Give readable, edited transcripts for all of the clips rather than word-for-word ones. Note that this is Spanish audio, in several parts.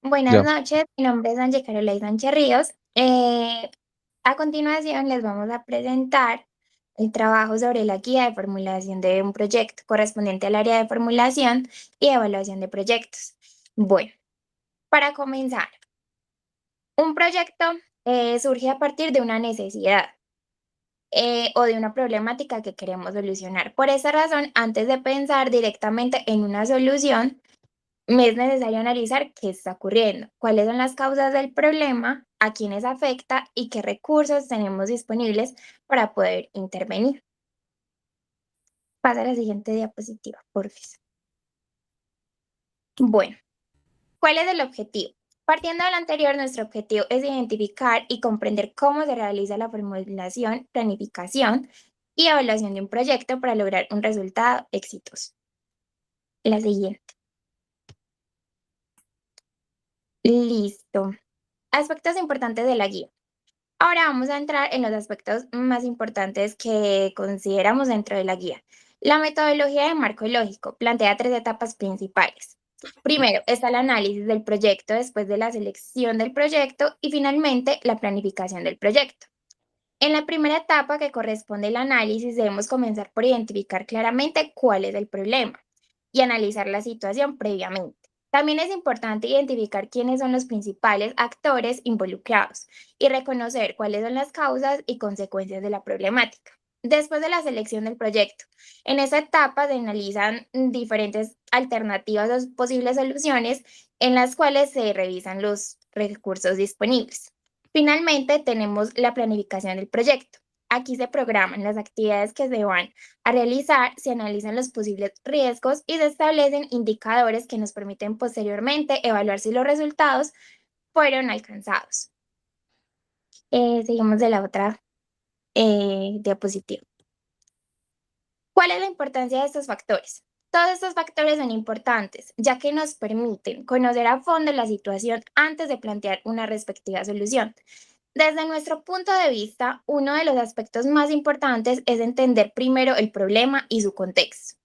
Buenas Ya. noches, mi nombre es Ángel Carolina Sánchez Ríos. A continuación les vamos a presentar el trabajo sobre la guía de formulación de un proyecto correspondiente al área de formulación y evaluación de proyectos. Bueno, para comenzar, un proyecto surge a partir de una necesidad o de una problemática que queremos solucionar. Por esa razón, antes de pensar directamente en una solución, me es necesario analizar qué está ocurriendo, cuáles son las causas del problema, a quiénes afecta y qué recursos tenemos disponibles para poder intervenir. Pasa a la siguiente diapositiva, por favor. Bueno, ¿cuál es el objetivo? Partiendo del anterior, nuestro objetivo es identificar y comprender cómo se realiza la formulación, planificación y evaluación de un proyecto para lograr un resultado exitoso. La siguiente. Listo. Aspectos importantes de la guía. Ahora vamos a entrar en los aspectos más importantes que consideramos dentro de la guía. La metodología de marco lógico plantea tres etapas principales. Primero está el análisis del proyecto después de la selección del proyecto y finalmente la planificación del proyecto. En la primera etapa que corresponde al análisis debemos comenzar por identificar claramente cuál es el problema y analizar la situación previamente. También es importante identificar quiénes son los principales actores involucrados y reconocer cuáles son las causas y consecuencias de la problemática. Después de la selección del proyecto, en esa etapa se analizan diferentes alternativas o posibles soluciones en las cuales se revisan los recursos disponibles. Finalmente, tenemos la planificación del proyecto. Aquí se programan las actividades que se van a realizar, se analizan los posibles riesgos y se establecen indicadores que nos permiten posteriormente evaluar si los resultados fueron alcanzados. Seguimos de la otra diapositiva. ¿Cuál es la importancia de estos factores? Todos estos factores son importantes, ya que nos permiten conocer a fondo la situación antes de plantear una respectiva solución. Desde nuestro punto de vista, uno de los aspectos más importantes es entender primero el problema y su contexto.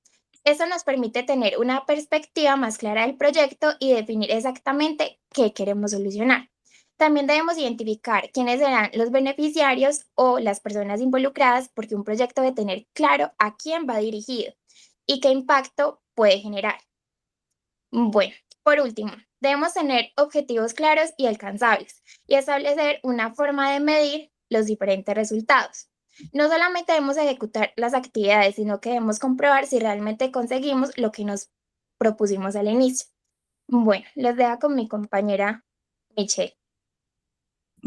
Eso nos permite tener una perspectiva más clara del proyecto y definir exactamente qué queremos solucionar. También debemos identificar quiénes serán los beneficiarios o las personas involucradas porque un proyecto debe tener claro a quién va dirigido y qué impacto puede generar. Bueno, por último, debemos tener objetivos claros y alcanzables y establecer una forma de medir los diferentes resultados. No solamente debemos ejecutar las actividades, sino que debemos comprobar si realmente conseguimos lo que nos propusimos al inicio. Bueno, les dejo con mi compañera Michelle.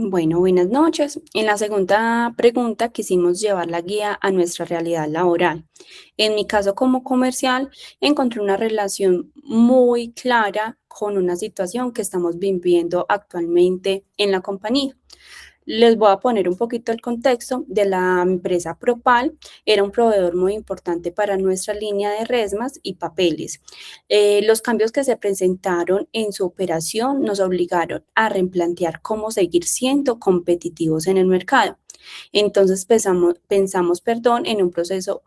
Bueno, buenas noches. En la segunda pregunta quisimos llevar la guía a nuestra realidad laboral. En mi caso como comercial, encontré una relación muy clara con una situación que estamos viviendo actualmente en la compañía. Les voy a poner un poquito el contexto de la empresa Propal. Era un proveedor muy importante para nuestra línea de resmas y papeles. Los cambios que se presentaron en su operación nos obligaron a replantear cómo seguir siendo competitivos en el mercado. Entonces pensamos, en un proceso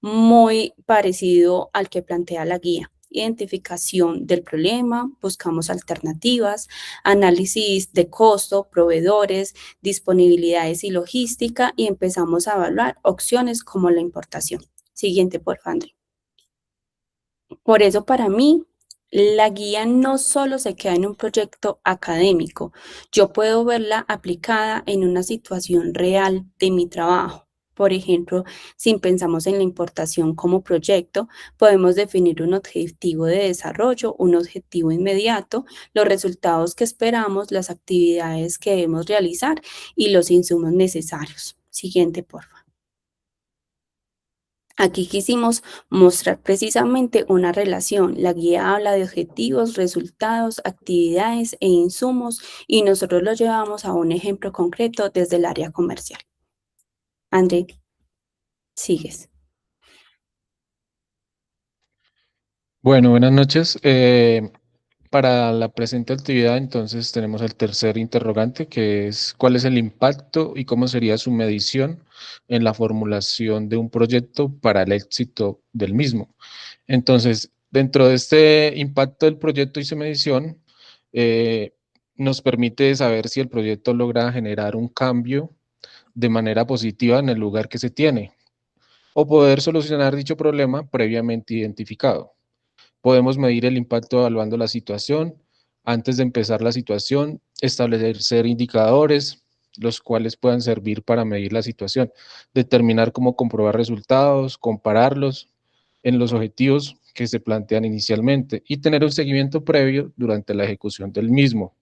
muy parecido al que plantea la guía. Identificación del problema, buscamos alternativas, análisis de costo, proveedores, disponibilidades y logística y empezamos a evaluar opciones como la importación. Siguiente, por favor. Por eso para mí la guía no solo se queda en un proyecto académico, yo puedo verla aplicada en una situación real de mi trabajo. Por ejemplo, si pensamos en la importación como proyecto, podemos definir un objetivo de desarrollo, un objetivo inmediato, los resultados que esperamos, las actividades que debemos realizar y los insumos necesarios. Siguiente, por favor. Aquí quisimos mostrar precisamente una relación. La guía habla de objetivos, resultados, actividades e insumos y nosotros lo llevamos a un ejemplo concreto desde el área comercial. André, sigues. Bueno, buenas noches. Para la presente actividad, entonces tenemos el tercer interrogante, que es ¿cuál es el impacto y cómo sería su medición en la formulación de un proyecto para el éxito del mismo? Entonces, dentro de este impacto del proyecto y su medición, nos permite saber si el proyecto logra generar un cambio de manera positiva en el lugar que se tiene, o poder solucionar dicho problema previamente identificado. Podemos medir el impacto evaluando la situación, antes de empezar la situación, establecer indicadores, los cuales puedan servir para medir la situación, determinar cómo comprobar resultados, compararlos en los objetivos que se plantean inicialmente y tener un seguimiento previo durante la ejecución del mismo.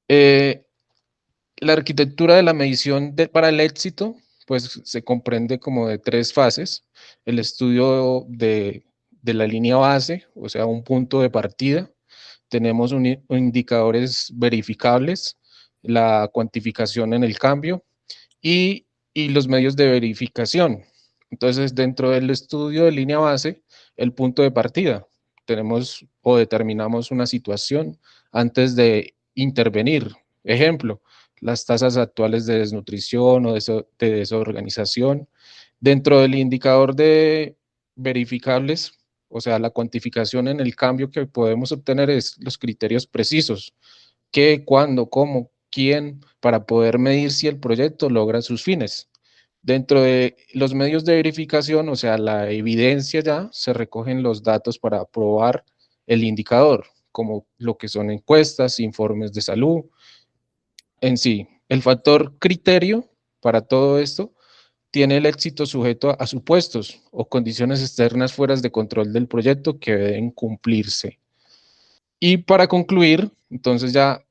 La arquitectura de la medición para el éxito, pues se comprende como de 3 fases: el estudio de la línea base, o sea, un punto de partida. Tenemos indicadores verificables, la cuantificación en el cambio y los medios de verificación. Entonces, dentro del estudio de línea base, el punto de partida, tenemos o determinamos una situación antes de intervenir. Ejemplo, las tasas actuales de desnutrición o de desorganización. Dentro del indicador de verificables, o sea, la cuantificación en el cambio que podemos obtener es los criterios precisos: qué, cuándo, cómo, quién, para poder medir si el proyecto logra sus fines. Dentro de los medios de verificación, o sea, la evidencia, ya se recogen los datos para probar el indicador, como lo que son encuestas, informes de salud. En sí, el factor criterio para todo esto tiene el éxito sujeto a supuestos o condiciones externas fuera de control del proyecto que deben cumplirse. Y para concluir, entonces ya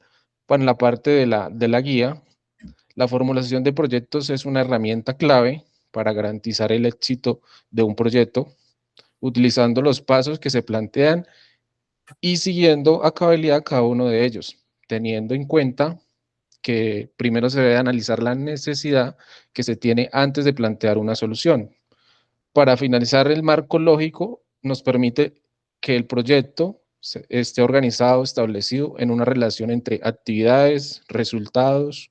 para la parte de la guía, la formulación de proyectos es una herramienta clave para garantizar el éxito de un proyecto, utilizando los pasos que se plantean y siguiendo a cabalidad cada uno de ellos, teniendo en cuenta que primero se debe analizar la necesidad que se tiene antes de plantear una solución. Para finalizar, el marco lógico nos permite que el proyecto esté organizado, establecido en una relación entre actividades, resultados,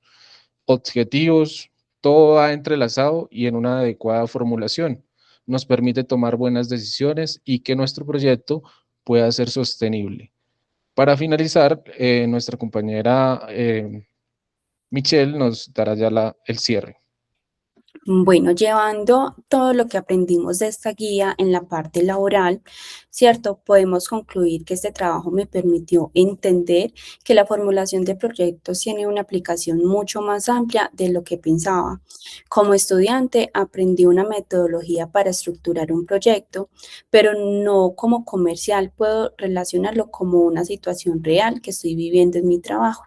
objetivos, todo va entrelazado y en una adecuada formulación. Nos permite tomar buenas decisiones y que nuestro proyecto pueda ser sostenible. Para finalizar, nuestra compañera Michelle nos dará ya el cierre. Bueno, llevando todo lo que aprendimos de esta guía en la parte laboral, ¿cierto? Podemos concluir que este trabajo me permitió entender que la formulación de proyectos tiene una aplicación mucho más amplia de lo que pensaba. Como estudiante, aprendí una metodología para estructurar un proyecto, pero no como comercial puedo relacionarlo como una situación real que estoy viviendo en mi trabajo.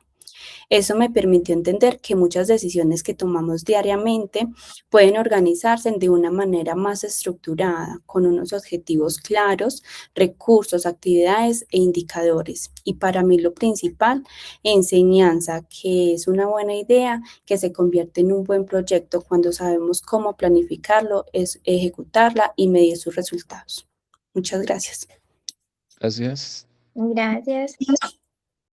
Eso me permitió entender que muchas decisiones que tomamos diariamente pueden organizarse de una manera más estructurada, con unos objetivos claros, recursos, actividades e indicadores. Y para mí lo principal, enseñanza, que es una buena idea que se convierte en un buen proyecto cuando sabemos cómo planificarlo, es ejecutarla y medir sus resultados. Muchas gracias. Gracias. Gracias.